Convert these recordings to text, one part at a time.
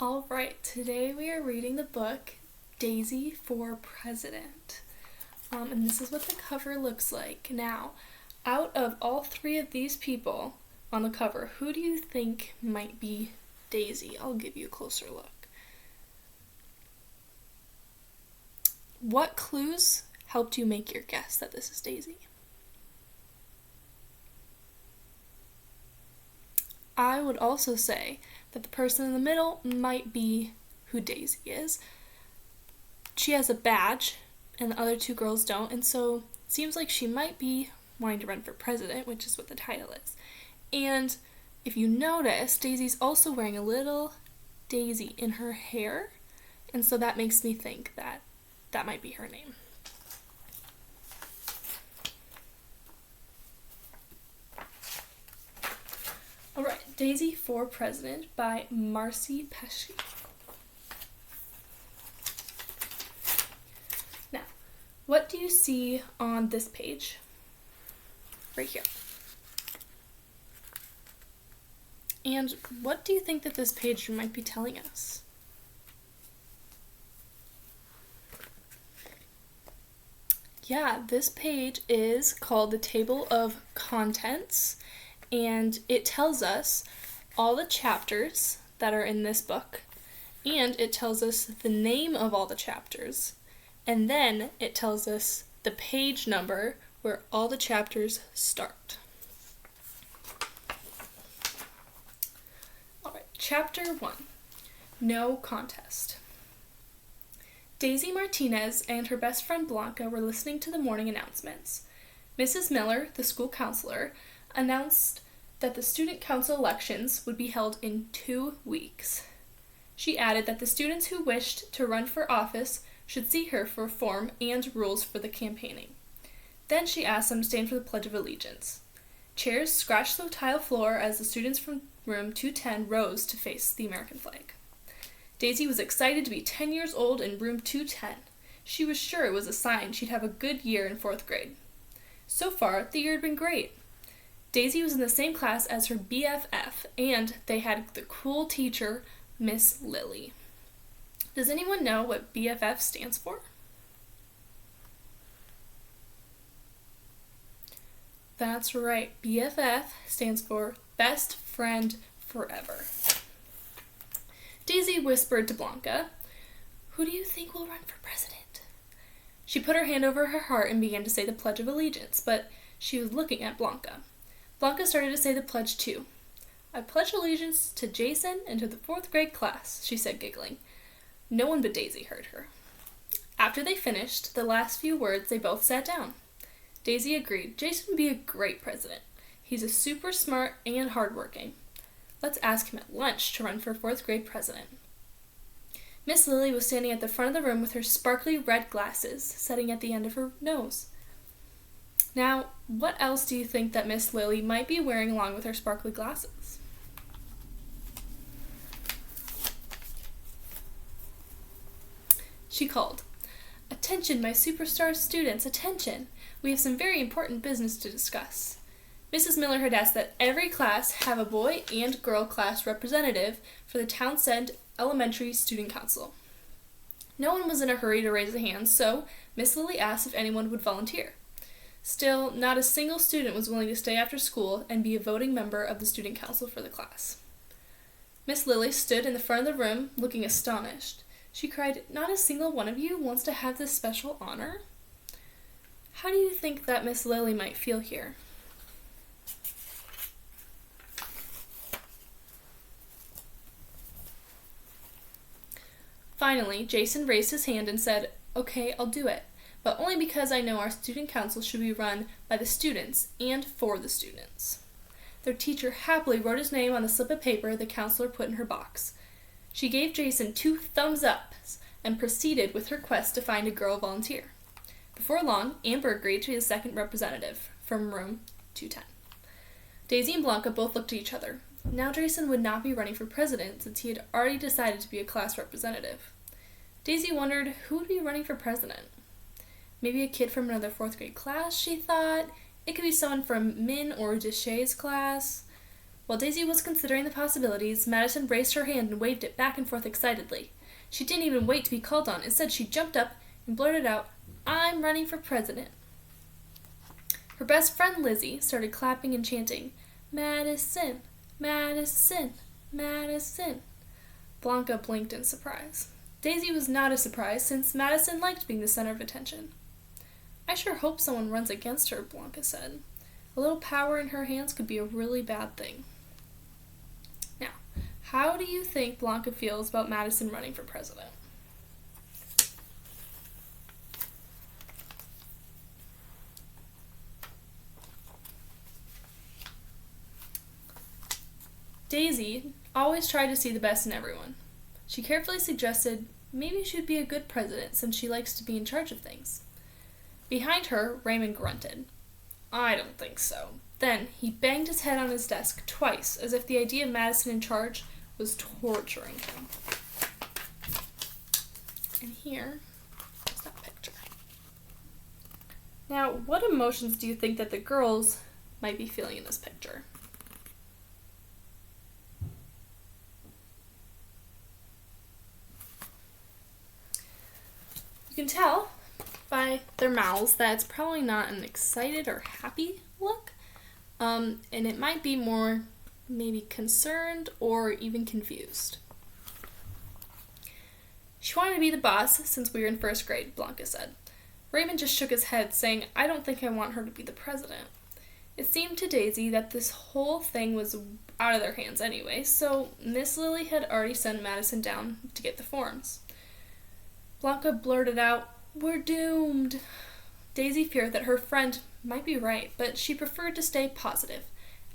All right, today we are reading the book Daisy for President. And this is what the cover looks like. Now, out of all three of these people on the cover, who do you think might be Daisy? I'll give you a closer look. What clues helped you make your guess that this is Daisy? I would also say that the person in the middle might be who Daisy is. She has a badge, and the other two girls don't, and so it seems like she might be wanting to run for president, which is what the title is. And if you notice, Daisy's also wearing a little daisy in her hair, and so that makes me think that that might be her name. All right, Daisy for President by Marcy Pesci. Now, what do you see on this page? Right here. And what do you think that this page might be telling us? Yeah, this page is called the Table of Contents. And it tells us all the chapters that are in this book, and it tells us the name of all the chapters, and then it tells us the page number where all the chapters start. Alright, Chapter 1, No Contest. Daisy Martinez and her best friend Blanca were listening to the morning announcements. Mrs. Miller, the school counselor, announced that the student council elections would be held in 2 weeks. She added that the students who wished to run for office should see her for form and rules for the campaigning. Then she asked them to stand for the Pledge of Allegiance. Chairs scratched the tile floor as the students from room 210 rose to face the American flag. Daisy was excited to be 10 years old in room 210. She was sure it was a sign she'd have a good year in 4th grade. So far, the year had been great. Daisy was in the same class as her BFF, and they had the cool teacher, Miss Lily. Does anyone know what BFF stands for? That's right, BFF stands for Best Friend Forever. Daisy whispered to Blanca, "Who do you think will run for president?" She put her hand over her heart and began to say the Pledge of Allegiance, but she was looking at Blanca. Blanca started to say the pledge too. "I pledge allegiance to Jason and to the 4th grade class," she said, giggling. No one but Daisy heard her. After they finished the last few words, they both sat down. Daisy agreed Jason would be a great president. He's a super smart and hardworking. Let's ask him at lunch to run for 4th grade president. Miss Lily was standing at the front of the room with her sparkly red glasses setting at the end of her nose. Now, what else do you think that Miss Lily might be wearing along with her sparkly glasses? She called, "Attention, my superstar students, attention! We have some very important business to discuss." Mrs. Miller had asked that every class have a boy and girl class representative for the Townsend Elementary Student Council. No one was in a hurry to raise a hand, so Miss Lily asked if anyone would volunteer. Still, not a single student was willing to stay after school and be a voting member of the student council for the class. Miss Lily stood in the front of the room, looking astonished. She cried, "Not a single one of you wants to have this special honor?" How do you think that Miss Lily might feel here? Finally, Jason raised his hand and said, "Okay, I'll do it, but only because I know our student council should be run by the students and for the students." Their teacher happily wrote his name on the slip of paper the counselor put in her box. She gave Jason 2 thumbs ups and proceeded with her quest to find a girl volunteer. Before long, Amber agreed to be the second representative from room 210. Daisy and Blanca both looked at each other. Now Jason would not be running for president since he had already decided to be a class representative. Daisy wondered who would be running for president. Maybe a kid from another 4th grade class, she thought. It could be someone from Min or Deshae's class. While Daisy was considering the possibilities, Madison raised her hand and waved it back and forth excitedly. She didn't even wait to be called on. Instead, she jumped up and blurted out, "I'm running for president." Her best friend Lizzie started clapping and chanting, "Madison, Madison, Madison." Blanca blinked in surprise. Daisy was not as surprised, since Madison liked being the center of attention. "I sure hope someone runs against her," Blanca said. "A little power in her hands could be a really bad thing." Now, how do you think Blanca feels about Madison running for president? Daisy always tried to see the best in everyone. She carefully suggested maybe she'd be a good president since she likes to be in charge of things. Behind her, Raymond grunted. "I don't think so." Then he banged his head on his desk twice, as if the idea of Madison in charge was torturing him. And here is that picture. Now, what emotions do you think that the girls might be feeling in this picture? You can tell by their mouths that it's probably not an excited or happy look, and it might be more maybe concerned or even confused. "She wanted to be the boss since we were in first grade," Blanca said. Raymond just shook his head, saying, "I don't think I want her to be the president." It seemed to Daisy that this whole thing was out of their hands anyway, so Miss Lily had already sent Madison down to get the forms. Blanca blurted out, "We're doomed." Daisy feared that her friend might be right, but she preferred to stay positive.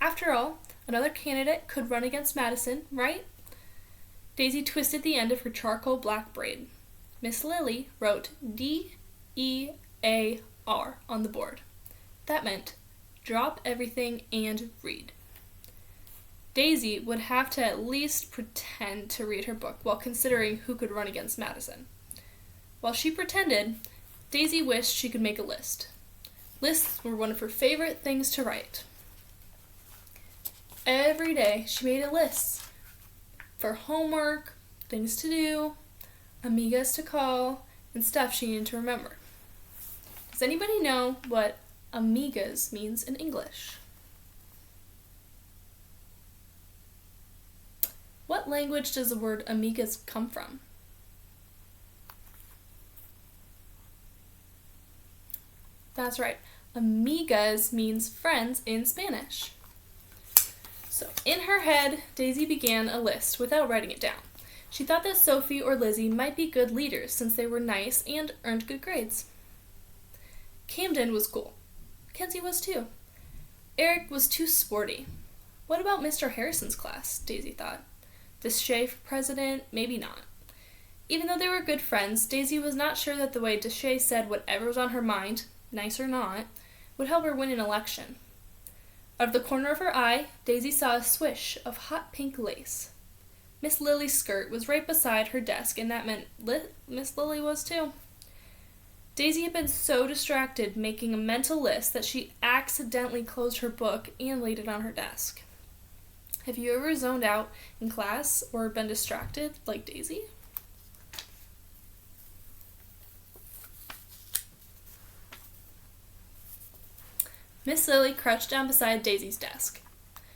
After all, another candidate could run against Madison, right? Daisy twisted the end of her charcoal black braid. Miss Lily wrote D-E-A-R on the board. That meant drop everything and read. Daisy would have to at least pretend to read her book while considering who could run against Madison. While she pretended, Daisy wished she could make a list. Lists were one of her favorite things to write. Every day she made a list for homework, things to do, amigas to call, and stuff she needed to remember. Does anybody know what amigas means in English? What language does the word amigas come from? That's right. Amigas means friends in Spanish. So, in her head, Daisy began a list without writing it down. She thought that Sophie or Lizzie might be good leaders since they were nice and earned good grades. Camden was cool. Kenzie was too. Eric was too sporty. What about Mr. Harrison's class? Daisy thought. Deshay for president? Maybe not. Even though they were good friends, Daisy was not sure that the way Deshay said whatever was on her mind, nice or not, would help her win an election. Out of the corner of her eye, Daisy saw a swish of hot pink lace. Miss Lily's skirt was right beside her desk, and that meant Miss Lily was too. Daisy had been so distracted making a mental list that she accidentally closed her book and laid it on her desk. Have you ever zoned out in class or been distracted like Daisy? Miss Lily crouched down beside Daisy's desk.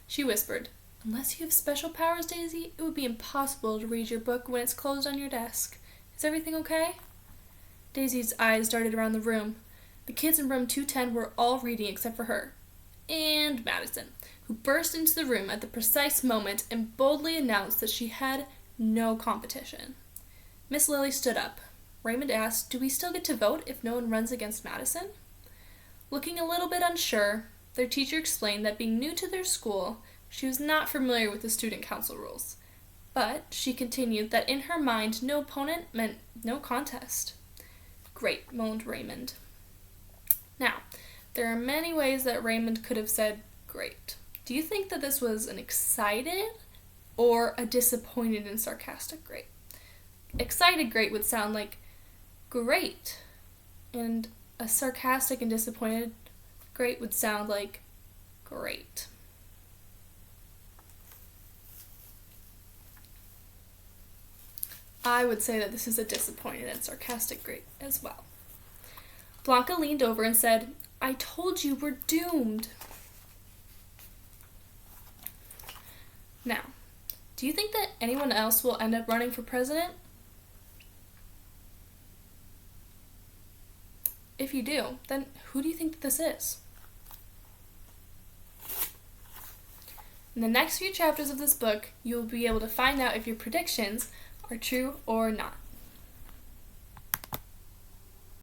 She whispered, "Unless you have special powers, Daisy, it would be impossible to read your book when it's closed on your desk. Is everything okay?" Daisy's eyes darted around the room. The kids in room 210 were all reading except for her. And Madison, who burst into the room at the precise moment and boldly announced that she had no competition. Miss Lily stood up. Raymond asked, "Do we still get to vote if no one runs against Madison?" Looking a little bit unsure, their teacher explained that being new to their school, she was not familiar with the student council rules. But she continued that in her mind, no opponent meant no contest. "Great," moaned Raymond. Now, there are many ways that Raymond could have said great. Do you think that this was an excited or a disappointed and sarcastic great? Excited great would sound like great, and a sarcastic and disappointed great would sound like great. I would say that this is a disappointed and sarcastic grade as well. Blanca leaned over and said, "I told you we're doomed." Now, do you think that anyone else will end up running for president? If you do, then who do you think that this is? In the next few chapters of this book, you will be able to find out if your predictions are true or not.